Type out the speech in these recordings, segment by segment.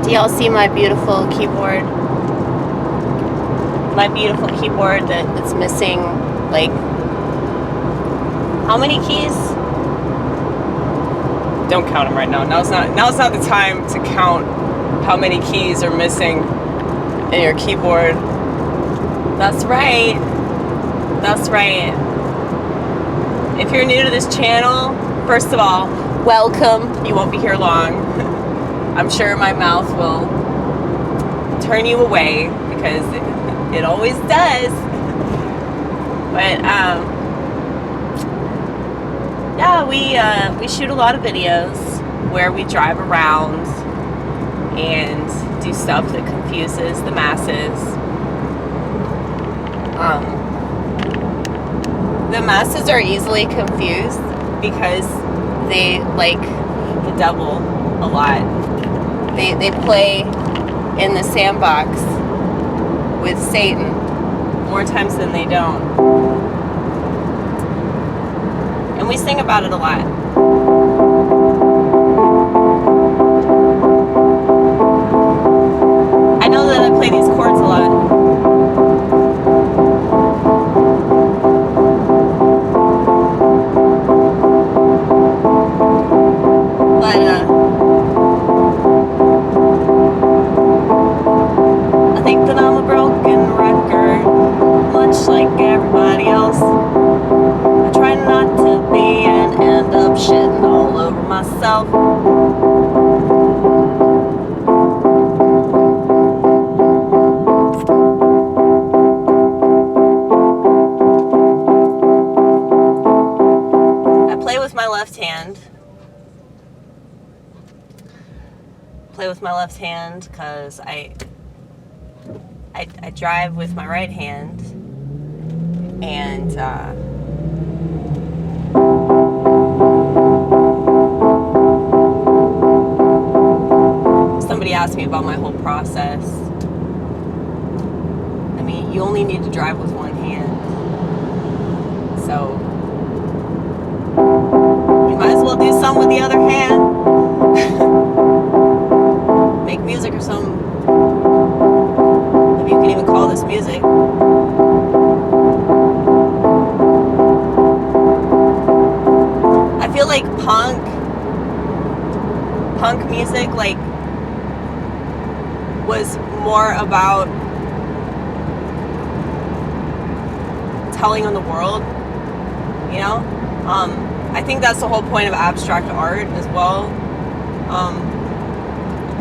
Do y'all see my beautiful keyboard? My beautiful keyboard that's missing, like, how many keys? Don't count them right now. Now's not the time to count how many keys are missing in your keyboard. That's right. That's right. If you're new to this channel, first of all, welcome. You won't be here long. I'm sure my mouth will turn you away because it always does. But yeah, we shoot a lot of videos where we drive around and do stuff that confuses the masses. The masses are easily confused because they like the devil a lot. They play in the sandbox with Satan more times than they don't. And we sing about it a lot. I know that I play these chords a lot. I think that I'm a broken record, much like everybody else. I try not to be and end up shitting all over myself. I play with my left hand. Play with my left hand because I drive with my right hand, and somebody asked me about my whole process. I mean, you only need to drive with one hand, so you might as well do some with the other hand. Make music or something. If you can even call this music. I feel like punk music, like, was more about telling on the world, you know? I think that's the whole point of abstract art as well.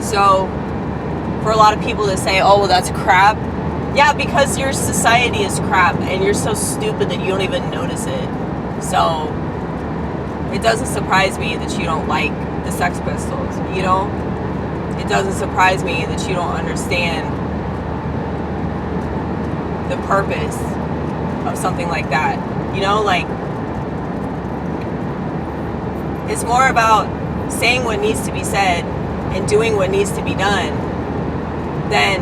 So for a lot of people to say, oh, well, that's crap. Yeah, because your society is crap and you're so stupid that you don't even notice it. So it doesn't surprise me that you don't like the Sex Pistols, you know? It doesn't surprise me that you don't understand the purpose of something like that. You know, like, it's more about saying what needs to be said and doing what needs to be done than,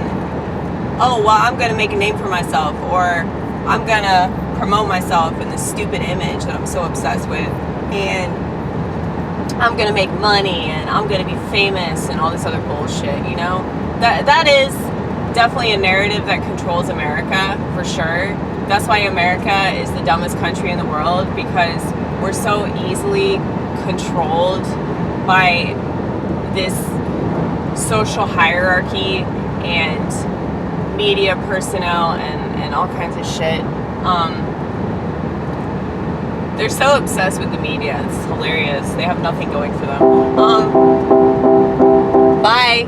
oh, well, I'm going to make a name for myself, or I'm going to promote myself in this stupid image that I'm so obsessed with, and I'm going to make money, and I'm going to be famous, and all this other bullshit, you know? That is definitely a narrative that controls America, for sure. That's why America is the dumbest country in the world, because we're so easily controlled by this social hierarchy and media personnel and all kinds of shit. They're so obsessed with the media. It's hilarious. They have nothing going for them. Bye.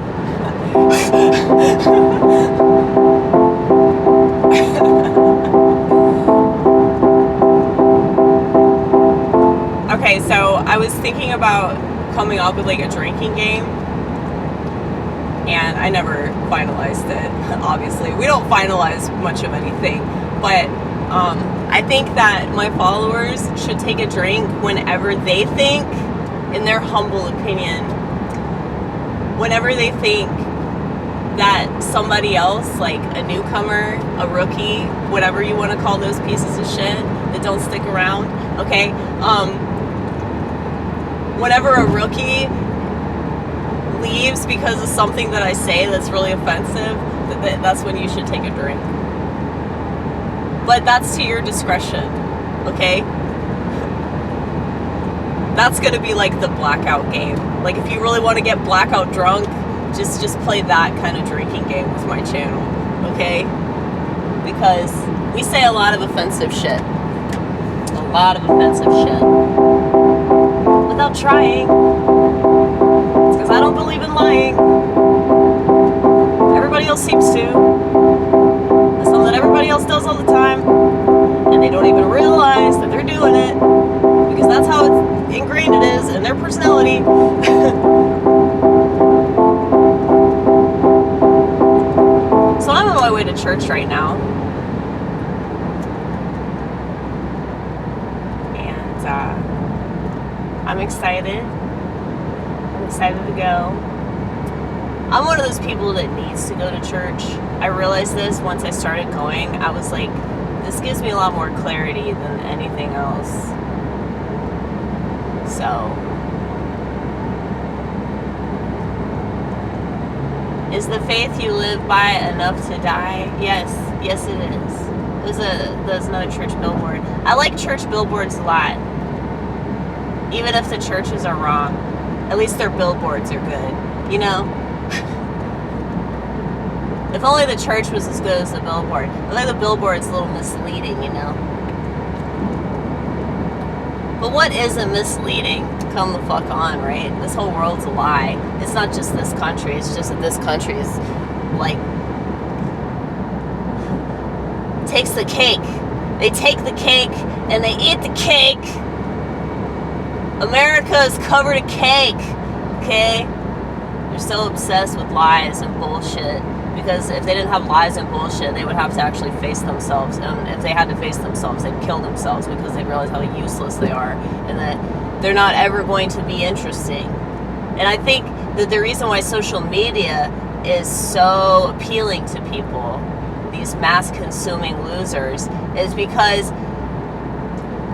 Okay, so I was thinking about coming up with like a drinking game, and I never finalized it. Obviously, we don't finalize much of anything, but I think that my followers should take a drink whenever they think, in their humble opinion, whenever they think that somebody else, like a newcomer, a rookie, whatever you want to call those pieces of shit that don't stick around, okay? Whenever a rookie leaves because of something that I say that's really offensive, that's when you should take a drink. But that's to your discretion, okay? That's gonna be like the blackout game. Like if you really want to get blackout drunk, just play that kind of drinking game with my channel, okay? Because we say a lot of offensive shit. A lot of offensive shit. Without trying. It's because I don't believe in lying. Everybody else seems to. It's something that everybody else does all the time. And they don't even realize that they're doing it. Because that's how it's ingrained it is in their personality. So I'm on my way to church right now. And I'm excited. I'm excited to go. I'm one of those people that needs to go to church. I realized this once I started going. I was like, this gives me a lot more clarity than anything else. So, is the faith you live by enough to die? Yes it is. There's another church billboard. I like church billboards a lot. Even if the churches are wrong. At least their billboards are good. You know? If only the church was as good as the billboard. I think the billboard's a little misleading, you know? But what isn't misleading? Come the fuck on, right? This whole world's a lie. It's not just this country. It's just that this country is, like, takes the cake. They take the cake and they eat the cake. America is covered in cake, okay? They're so obsessed with lies and bullshit. Because if they didn't have lies and bullshit, they would have to actually face themselves. And if they had to face themselves, they'd kill themselves because they realize how useless they are and that they're not ever going to be interesting. And I think that the reason why social media is so appealing to people, these mass-consuming losers, is because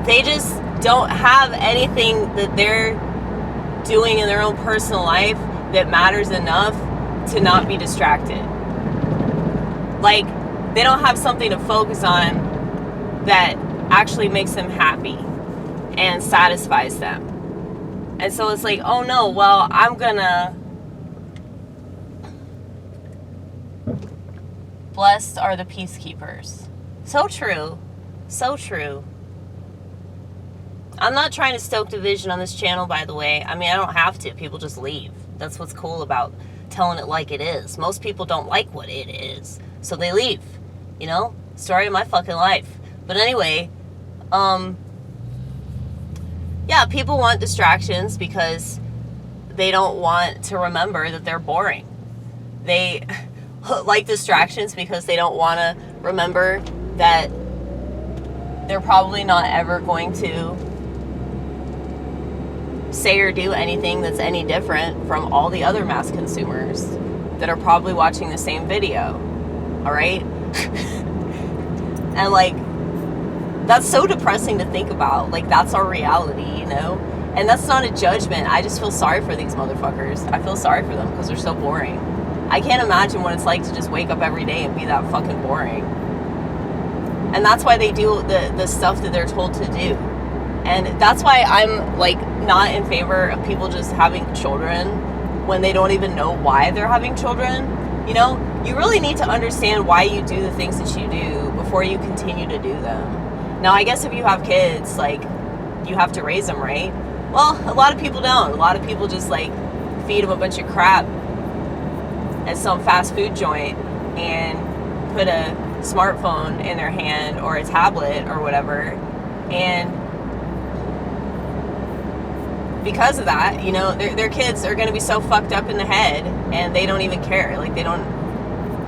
they just don't have anything that they're doing in their own personal life that matters enough to not be distracted. Like, they don't have something to focus on that actually makes them happy and satisfies them. And so it's like, oh no, well, I'm gonna... Blessed are the peacekeepers. So true. So true. I'm not trying to stoke division on this channel, by the way. I mean, I don't have to. People just leave. That's what's cool about telling it like it is. Most people don't like what it is. So they leave, you know? Story of my fucking life. But anyway, yeah, people want distractions because they don't want to remember that they're boring. They like distractions because they don't want to remember that they're probably not ever going to say or do anything that's any different from all the other mass consumers that are probably watching the same video. All right? And like, that's so depressing to think about. Like, that's our reality, you know? And that's not a judgment. I just feel sorry for these motherfuckers. I feel sorry for them because they're so boring. I can't imagine what it's like to just wake up every day and be that fucking boring. And that's why they do the stuff that they're told to do. And that's why I'm, like, not in favor of people just having children when they don't even know why they're having children. You know, you really need to understand why you do the things that you do before you continue to do them. Now, I guess if you have kids, like, you have to raise them, right? Well, a lot of people don't. A lot of people just, like, feed them a bunch of crap at some fast food joint and put a smartphone in their hand or a tablet or whatever. And because of that, you know, their kids are going to be so fucked up in the head and they don't even care. Like, they don't...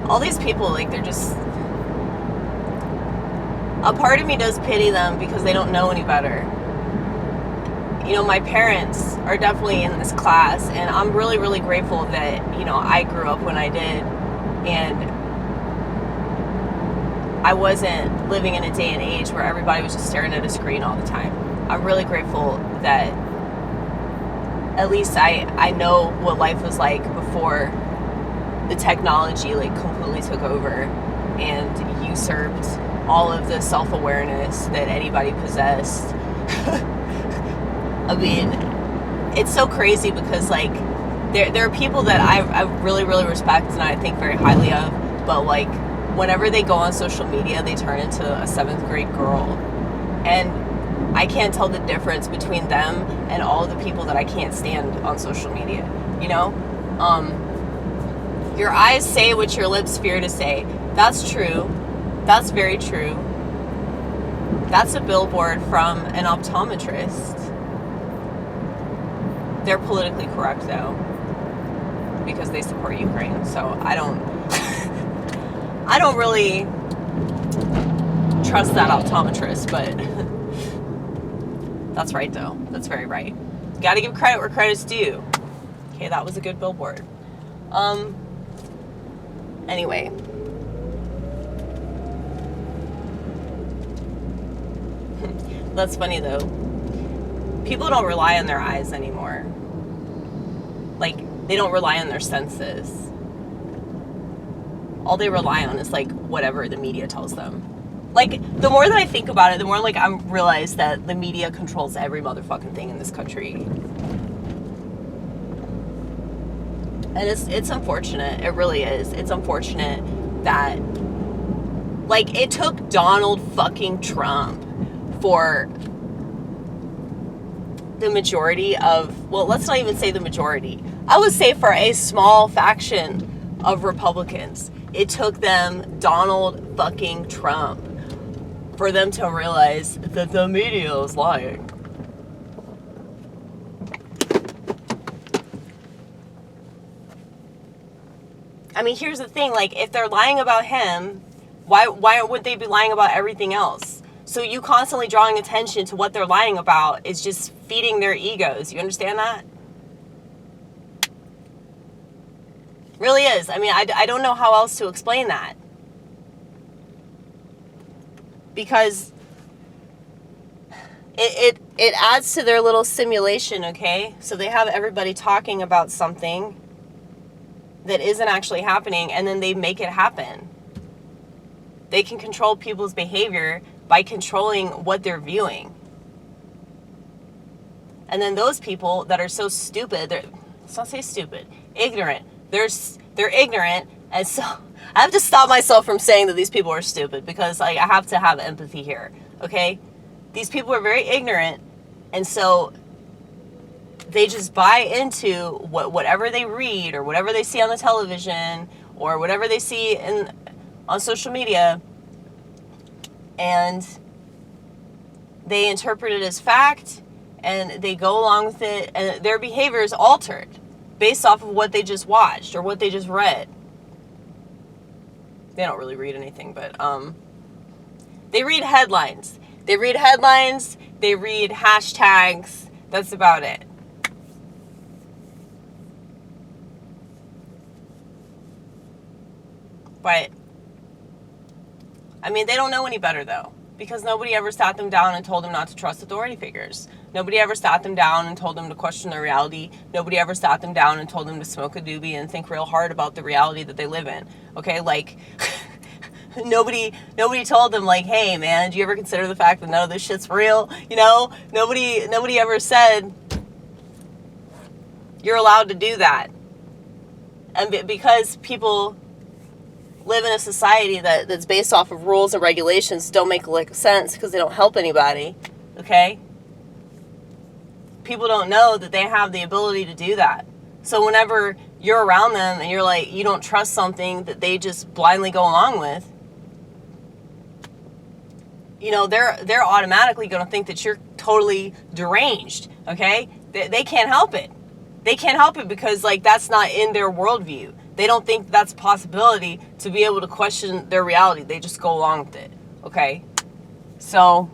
All these people, like, they're just... A part of me does pity them because they don't know any better. You know, my parents are definitely in this class, and I'm really, really grateful that, you know, I grew up when I did, and I wasn't living in a day and age where everybody was just staring at a screen all the time. I'm really grateful that at least I know what life was like before the technology like completely took over and usurped all of the self-awareness that anybody possessed. I mean, it's so crazy because like there are people that I really, really respect and I think very highly of, but like whenever they go on social media, they turn into a 7th grade girl. And I can't tell the difference between them and all the people that I can't stand on social media, you know? Your eyes say what your lips fear to say. That's true. That's very true. That's a billboard from an optometrist. They're politically correct though, because they support Ukraine. So I don't really trust that optometrist, but that's right though. That's very right. Got to give credit where credit's due. Okay, that was a good billboard. Anyway. That's funny though. People don't rely on their eyes anymore. Like, they don't rely on their senses. All they rely on is like whatever the media tells them. Like, the more that I think about it, the more like I realize that the media controls every motherfucking thing in this country. And it's unfortunate. It really is. It's unfortunate that, like, it took Donald fucking Trump for the majority of, well, let's not even say the majority. I would say for a small faction of Republicans, it took them Donald fucking Trump for them to realize that the media is lying. I mean, here's the thing, like, if they're lying about him, why would they be lying about everything else? So you constantly drawing attention to what they're lying about is just feeding their egos. You understand that? Really is. I mean, I don't know how else to explain that. Because it adds to their little simulation, okay? So they have everybody talking about something that isn't actually happening, and then they make it happen. They can control people's behavior by controlling what they're viewing. And then those people that are so stupid, let's not say stupid, ignorant. They're ignorant, and so I have to stop myself from saying that these people are stupid, because like, I have to have empathy here, okay? These people are very ignorant, and so they just buy into whatever they read or whatever they see on the television or whatever they see on social media, and they interpret it as fact, and they go along with it, and their behavior is altered based off of what they just watched or what they just read. They don't really read anything, but they read headlines. They read headlines, they read hashtags, that's about it. But, I mean, they don't know any better, though, because nobody ever sat them down and told them not to trust authority figures. Nobody ever sat them down and told them to question their reality. Nobody ever sat them down and told them to smoke a doobie and think real hard about the reality that they live in. Okay, like, nobody told them, like, hey, man, do you ever consider the fact that none of this shit's real? You know, nobody ever said you're allowed to do that. And because people live in a society that's based off of rules and regulations don't make like sense because they don't help anybody, okay? People don't know that they have the ability to do that. So whenever you're around them and you're like, you don't trust something that they just blindly go along with, you know, they're automatically going to think that you're totally deranged, okay? They can't help it. They can't help it because, like, that's not in their worldview. They don't think that's a possibility to be able to question their reality. They just go along with it, okay? So,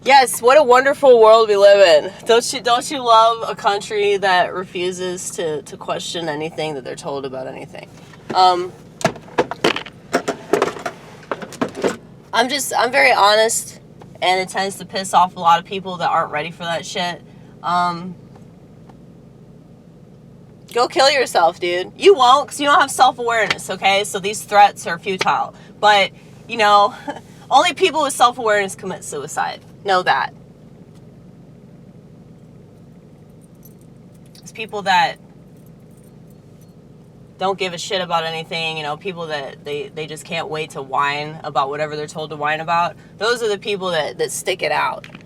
yes, what a wonderful world we live in. Don't you love a country that refuses to question anything that they're told about anything? I'm very honest, and it tends to piss off a lot of people that aren't ready for that shit. Go kill yourself, dude. You won't, because you don't have self-awareness, okay? So these threats are futile. But, you know, only people with self-awareness commit suicide. Know that. It's people that don't give a shit about anything, you know, people that they just can't wait to whine about whatever they're told to whine about. Those are the people that stick it out.